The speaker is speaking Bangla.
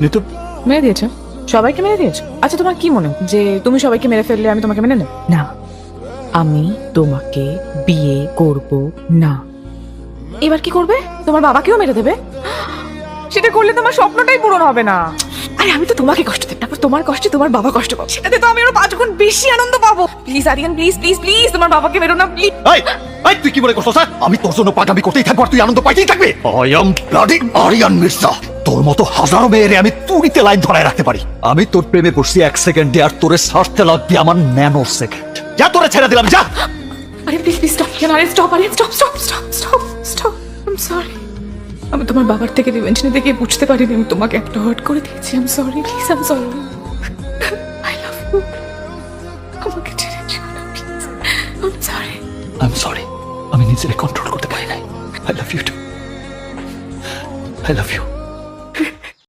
নিতু মেরে দিয়েছো? সবাইকে মেরে দিয়েছো? আচ্ছা তোমার কি মনে হয় যে তুমি সবাইকে মেরে ফেললে আমি তোমাকে মেনে নেব? না, আমি তোমাকে বিয়ে করব না। এবার কি করবে? তোমার বাবাকেও মেরে দেবে? সেটা করলে তোমার স্বপ্নটাই পূরণ হবে না। আরে আমি তো তোমাকে কষ্ট দেব, তারপর তোমার কষ্টে তোমার বাবা কষ্ট পাবে, সেটাতে তো আমি আরো 5 গুণ বেশি আনন্দ পাবো। Please Aryan, please please please তোমার বাবাকে মেরো না প্লিজ। এই এই তুই কি মনে করছিস স্যার আমি তোর জন্য পাগলামি করতেই থাকবো আর তুই আনন্দ পাইতেই থাকবি? I am bloody Aryan Mirza. তোর মতো হাজারো মেয়েরে আমি তুড়িতে লাইন ধরায় রাখতে পারি। আমি তোর প্রেমে পড়ছি 1 সেকেন্ডে আর তোরে ছাড়তে লাগবে আমার ন্যানো সেকেন্ড। যা তোরে ছেড়ে দিলাম যা। আরে প্লিজ প্লিজ স্টপ, আরে স্টপ, আরে stop stop stop stop stop. I am sorry. আমি তোমার বাবার থেকে রিভেঞ্জ নিতে গিয়ে বুঝতে পারিনি আমি তোমাকে একটা হার্ট করে দিয়েছি। I am sorry, please I am sorry. I love you. আমাকে ছেড়ে যেও না please. I am sorry. I am sorry, আমি নিজেকে কন্ট্রোল করতে পারি নাই। I love you too. I love you.